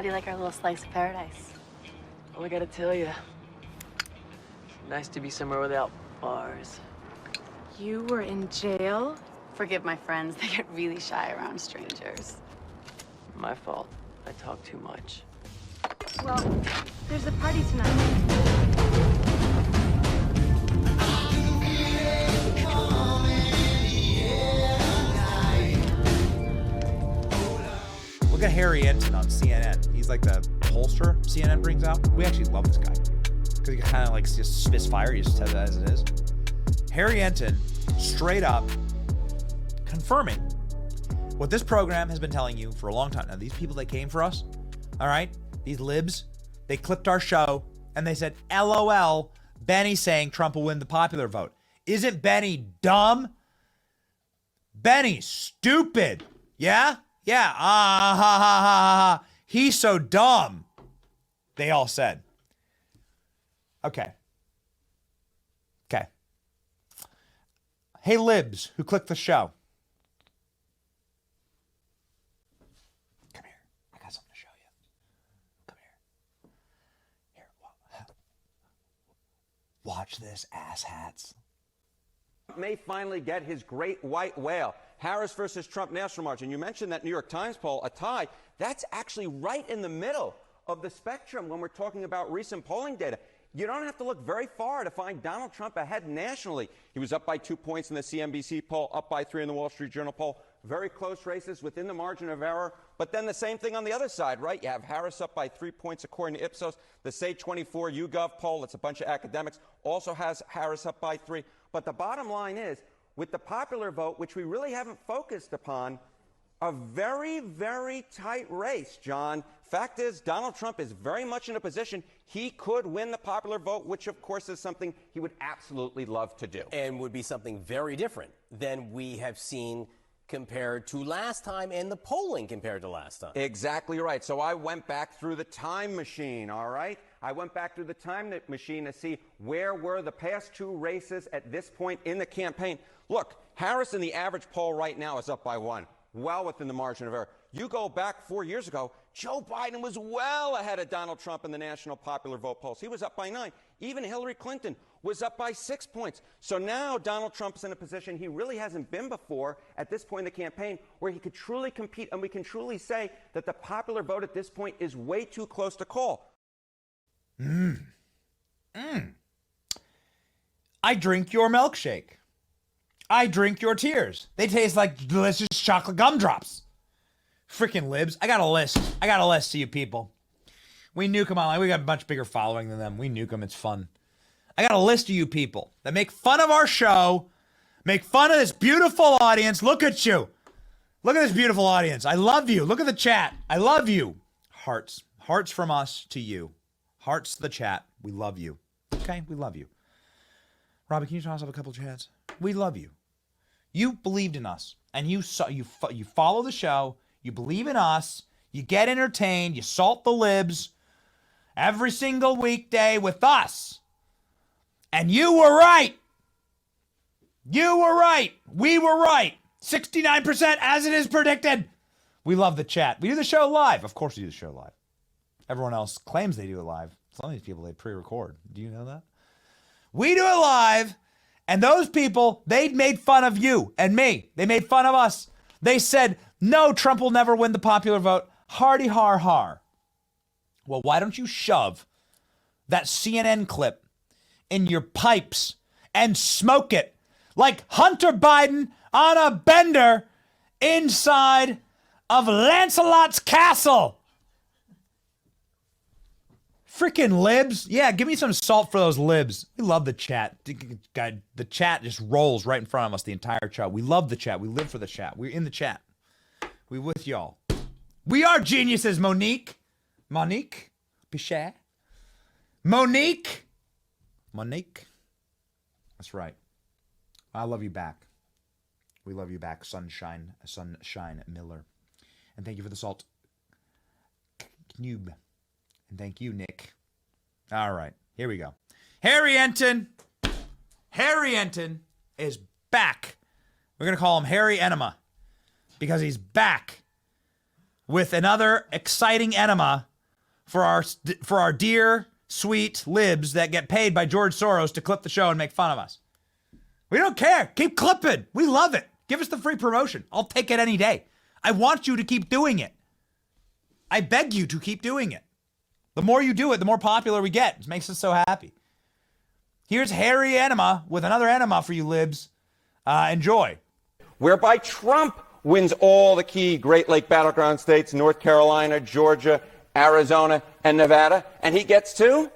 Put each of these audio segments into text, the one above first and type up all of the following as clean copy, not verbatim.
do you like our little slice of paradise? Well, I gotta tell you, nice to be somewhere without bars. You were in jail? Forgive my friends, they get really shy around strangers. My fault. I talk too much. Well, there's a party tonight. Look at Harry Enton on CNN. He's like the pollster CNN brings out. We actually love this guy because he kind of like just spits fire. He just says it as it is. Harry Enton straight up confirming what this program has been telling you for a long time. Now, these people that came for us, all right, these libs, they clipped our show and they said, LOL, Benny saying Trump will win the popular vote. Isn't Benny dumb? Benny's stupid. Yeah? Yeah. Ha, ha, ha, ha, ha. He's so dumb. They all said. Okay. Okay. Hey, libs who clicked the show. Come here. I got something to show you. Come here. Here. Watch this, asshats. May finally get his great white whale. Harris versus Trump national march. And you mentioned that New York Times poll, a tie. That's actually right in the middle of the spectrum when we're talking about recent polling data. You don't have to look very far to find Donald Trump ahead nationally. He was up by 2 points in the CNBC poll, up by 3 in the Wall Street Journal poll. Very close races within the margin of error. But then the same thing on the other side, right? You have Harris up by 3 points according to Ipsos. The Say 24 YouGov poll, that's a bunch of academics, also has Harris up by 3. But the bottom line is, with the popular vote, which we really haven't focused upon, a very, very tight race, John. Fact is, Donald Trump is very much in a position he could win the popular vote, which, of course, is something he would absolutely love to do. And would be something very different than we have seen compared to last time and the polling compared to last time. Exactly right. So I went back through the time machine, all right? I went back through the time machine to see where were the past 2 races at this point in the campaign. Look, Harris in the average poll right now is up by 1, well within the margin of error. You go back 4 years ago, Joe Biden was well ahead of Donald Trump in the national popular vote polls. He was up by 9. Even Hillary Clinton was up by 6 points. So now Donald Trump's in a position he really hasn't been before at this point in the campaign where he could truly compete, and we can truly say that the popular vote at this point is way too close to call. I drink your milkshake. I drink your tears. They taste like delicious chocolate gumdrops. Freaking libs. I got a list. I got a list to you people. We nuke them online. We got a much bigger following than them. We nuke them. It's fun. I got a list of you people that make fun of our show, make fun of this beautiful audience. Look at you. Look at this beautiful audience. I love you. Look at the chat. I love you. Hearts. Hearts from us to you. Hearts to the chat. We love you. Okay? We love you. Robbie, can you toss up a couple chats? We love you. You believed in us, and you follow the show. You believe in us. You get entertained. You salt the libs every single weekday with us. And you were right. You were right. We were right. 69% as it is predicted. We love the chat. We do the show live. Of course we do the show live. Everyone else claims they do it live. Some of these people, they pre-record. Do you know that? We do it live. And those people, they made fun of you and me. They made fun of us. They said, no, Trump will never win the popular vote. Hardy har har. Well, why don't you shove that CNN clip in your pipes and smoke it like Hunter Biden on a bender inside of Lancelot's castle? Freaking libs. Yeah, give me some salt for those libs. We love the chat. The chat just rolls right in front of us the entire show. We love the chat. We live for the chat. We're in the chat. We with y'all. We are geniuses, Monique. Monique Pichet. Monique. That's right. I love you back. We love you back, Sunshine Miller. And thank you for the salt. Cube. And thank you, Nick. All right, here we go. Harry Enton. Harry Enton is back. We're going to call him Harry Enema because he's back with another exciting enema for our dear, sweet libs that get paid by George Soros to clip the show and make fun of us. We don't care. Keep clipping. We love it. Give us the free promotion. I'll take it any day. I want you to keep doing it. I beg you to keep doing it. The more you do it, the more popular we get. It makes us so happy. Here's Harry Enema with another enema for you libs. Enjoy. Whereby Trump wins all the key Great Lake battleground states, North Carolina, Georgia, Arizona, and Nevada, and he gets to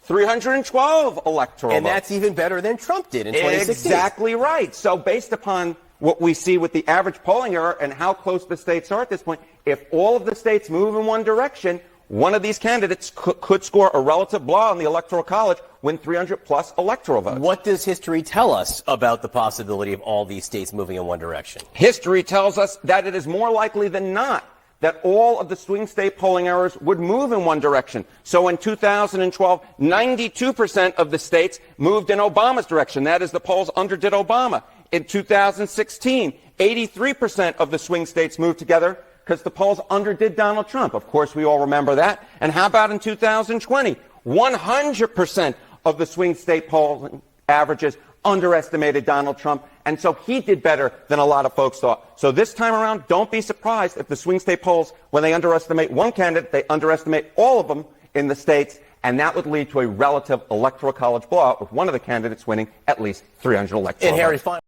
312 electoral And votes. that's even better than Trump did in 2016. Exactly right. So based upon what we see with the average polling error and how close the states are at this point, if all of the states move in one direction, one of these candidates could score a relative blow in the Electoral College, win 300-plus electoral votes. What does history tell us about the possibility of all these states moving in one direction? History tells us that it is more likely than not that all of the swing state polling errors would move in one direction. So in 2012, 92% of the states moved in Obama's direction. That is, the polls underdid Obama. In 2016, 83% of the swing states moved together because the polls underdid Donald Trump. Of course, we all remember that. And how about in 2020? 100% of the swing state polling averages underestimated Donald Trump, and so he did better than a lot of folks thought. So this time around, don't be surprised if the swing state polls, when they underestimate one candidate, they underestimate all of them in the states, and that would lead to a relative electoral college blowout with one of the candidates winning at least 300 electoral And Harry, votes.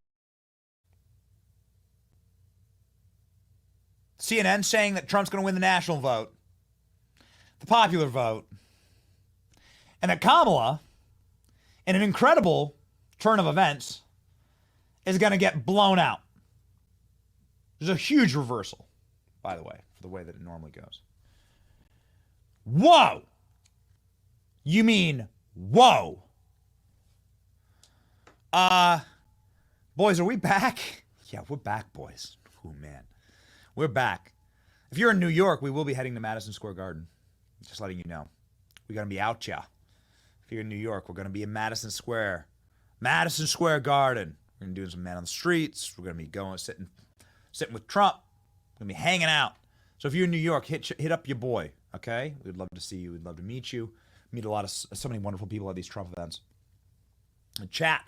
CNN saying that Trump's going to win the national vote, the popular vote, and that Kamala, in an incredible turn of events, is going to get blown out. There's a huge reversal, by the way, for the way that it normally goes. Whoa! You mean whoa? Boys, are we back? Yeah, we're back, boys. Oh, man. We're back. If you're in New York, we will be heading to Madison Square Garden. Just letting you know. We're going to be out, ya. If you're in New York, we're going to be in Madison Square. Madison Square Garden. We're going to be doing some man on the streets. We're going to be going, sitting with Trump. We're going to be hanging out. So if you're in New York, hit up your boy, okay? We'd love to see you. We'd love to meet you. Meet so many wonderful people at these Trump events. The chat.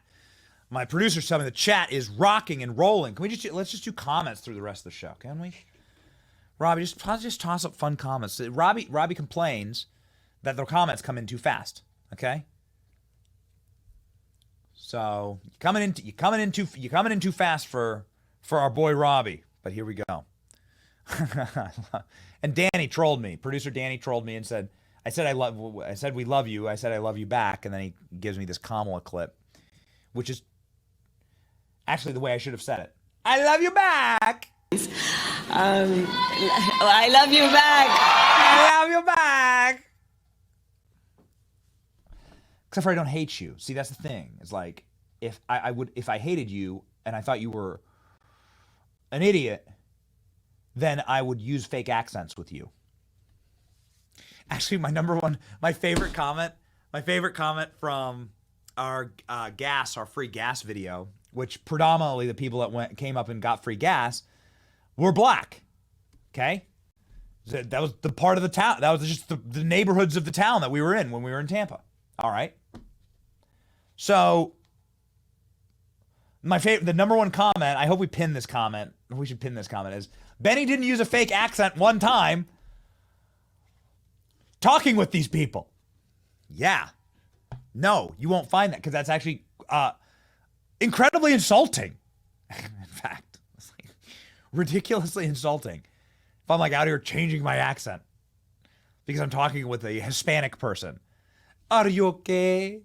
My producer's telling me the chat is rocking and rolling. Can we let's just do comments through the rest of the show, can we? Robbie, just toss up fun comments. Robbie complains that the comments come in too fast, okay? So you're coming in too fast for our boy Robbie. But here we go. And Danny trolled me. Producer Danny trolled me and said we love you. I said I love you back, and then he gives me this Kamala clip, which is actually the way I should have said it. I love you back. I love you back. I love you back. Except for I don't hate you. See, that's the thing. It's like if I hated you and I thought you were an idiot, then I would use fake accents with you. Actually, my favorite comment from our free gas video, which predominantly the people that came up and got free gas were black. Okay? That was the part of the town. That was just the neighborhoods of the town that we were in when we were in Tampa. All right. So the number one comment, I hope we pin this comment. We should pin this comment is Benny didn't use a fake accent one time talking with these people. Yeah. No, you won't find that because that's actually incredibly insulting. In fact, it's like ridiculously insulting. If I'm like out here changing my accent because I'm talking with a Hispanic person. Are you okay?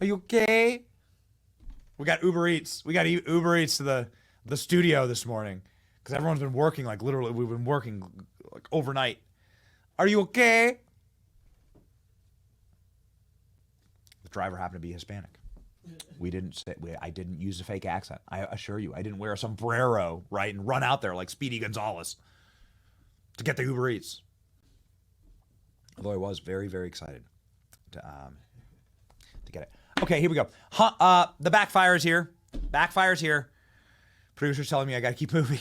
Are you okay? We got Uber Eats. We got Uber Eats to the studio this morning because everyone's been working like literally. We've been working like overnight. Are you okay? The driver happened to be Hispanic. I didn't use a fake accent. I assure you, I didn't wear a sombrero, right, and run out there like Speedy Gonzalez to get the Uber Eats. Although I was very, very excited to get it. Okay, here we go. The backfire's here. Backfire's here. Producer's telling me I got to keep moving.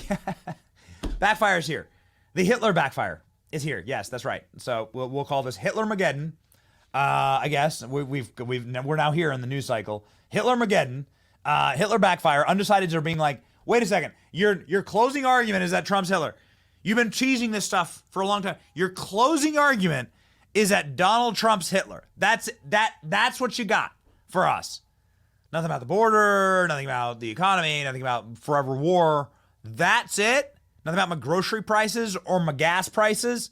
Backfire's here. The Hitler backfire. is here. Yes, that's right. So we'll call this Hitler-mageddon. I guess we're now here in the news cycle. Hitler-mageddon. Hitler backfire. Undecideds are being like, wait a second. Your closing argument is that Trump's Hitler. You've been teasing this stuff for a long time. Your closing argument is that Donald Trump's Hitler. That's what you got for us. Nothing about the border, nothing about the economy, nothing about forever war. That's it? Nothing about my grocery prices or my gas prices?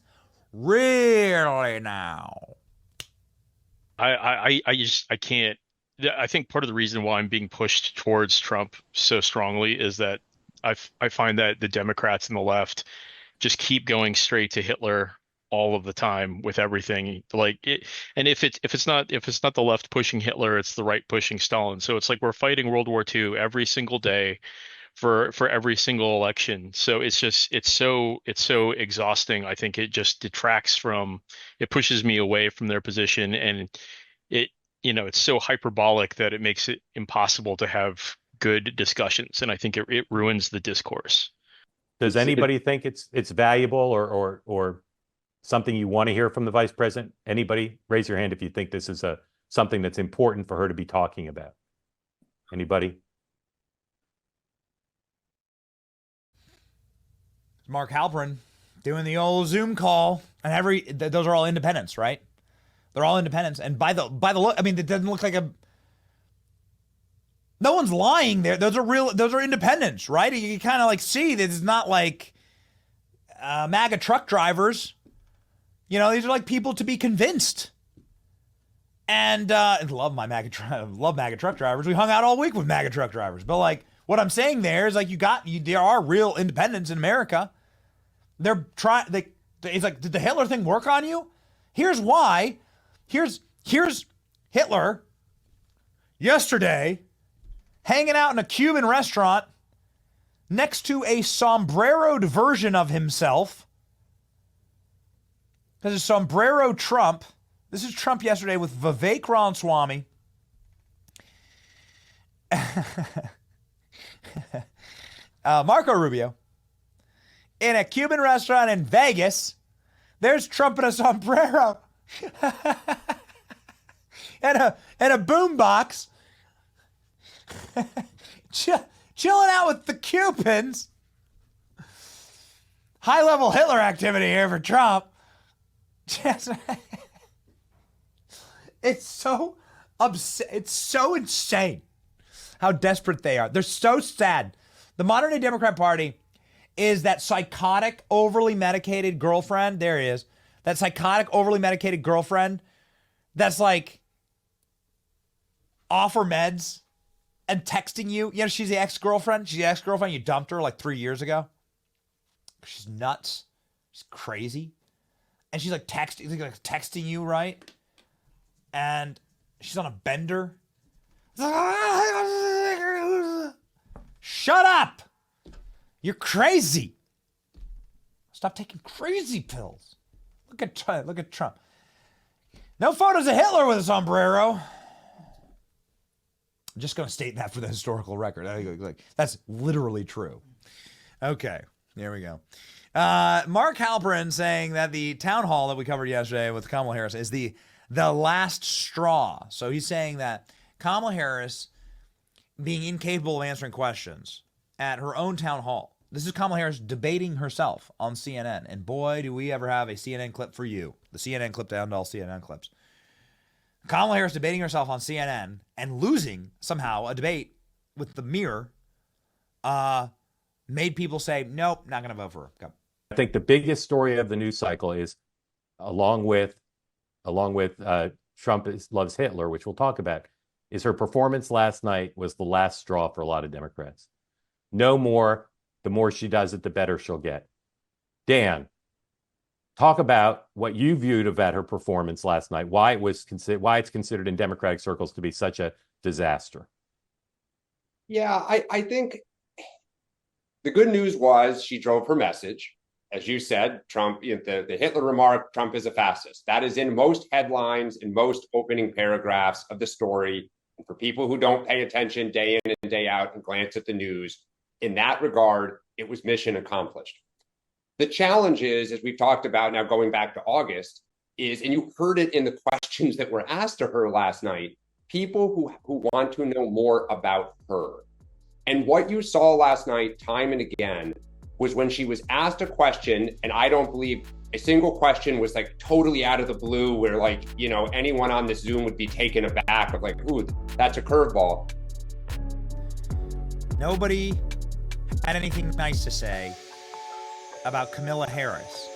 Really now? I can't. I think part of the reason why I'm being pushed towards Trump so strongly is that I find that the Democrats and the left just keep going straight to Hitler all of the time with everything. Like it, and if it's not the left pushing Hitler, it's the right pushing Stalin. So it's like we're fighting World War II every single day for every single election. So it's so exhausting. I think it just detracts from, it pushes me away from their position, and it's so hyperbolic that it makes it impossible to have good discussions, and I think it ruins the discourse. Does anybody think it's valuable or something you want to hear from the vice president? Anybody? Raise your hand if you think this is something that's important for her to be talking about. Anybody? Mark Halperin doing the old Zoom call, and those are all independents, right? They're all independents, and by the look, I mean, it doesn't look like no one's lying there. Those are independents, right? You kind of like see that it's not like MAGA truck drivers. These are like people to be convinced. And love MAGA truck drivers. We hung out all week with MAGA truck drivers. But like what I'm saying there is like there are real independents in America. They're trying. It's like, did the Hitler thing work on you? Here's why. Here's Hitler yesterday hanging out in a Cuban restaurant next to a sombreroed version of himself. This is sombrero Trump. This is Trump yesterday with Vivek Ramaswamy. Marco Rubio. In a Cuban restaurant in Vegas. There's Trump in a sombrero. and a boombox. Chilling out with the Cubans. High-level Hitler activity here for Trump. It's so insane how desperate they are. They're so sad. The modern-day Democrat Party is that psychotic, overly medicated girlfriend. There he is. That psychotic, overly medicated girlfriend that's like off her meds and texting you. She's the ex-girlfriend. She's the ex-girlfriend. You dumped her like 3 years ago. She's nuts. She's crazy. And she's like texting you, right? And she's on a bender. Shut up! You're crazy. Stop taking crazy pills. Look at Trump. No photos of Hitler with a sombrero. I'm just going to state that for the historical record. That's literally true. Okay, here we go. Mark Halperin saying that the town hall that we covered yesterday with Kamala Harris is the last straw. So he's saying that Kamala Harris being incapable of answering questions at her own town hall. This is Kamala Harris debating herself on CNN. And boy, do we ever have a CNN clip for you. The CNN clip down to all CNN clips. Kamala Harris debating herself on CNN and losing somehow a debate with the Mirror made people say, nope, not going to vote for her. Go. I think the biggest story of the news cycle is, along with Trump loves Hitler, which we'll talk about, is her performance last night was the last straw for a lot of Democrats. No more. The more she does it, the better she'll get. Dan, talk about what you viewed about her performance last night. Why it's considered in Democratic circles to be such a disaster. Yeah, I think the good news was she drove her message. As you said, Trump, the Hitler remark, Trump is a fascist. That is in most headlines, in most opening paragraphs of the story. And for people who don't pay attention day in and day out and glance at the news, in that regard, it was mission accomplished. The challenge is, as we've talked about now going back to August, is, and you heard it in the questions that were asked to her last night, people who want to know more about her. And what you saw last night, time and again, was when she was asked a question, and I don't believe a single question was like totally out of the blue where, like, you know, anyone on this Zoom would be taken aback of like, ooh, that's a curveball. Nobody had anything nice to say about Kamala Harris.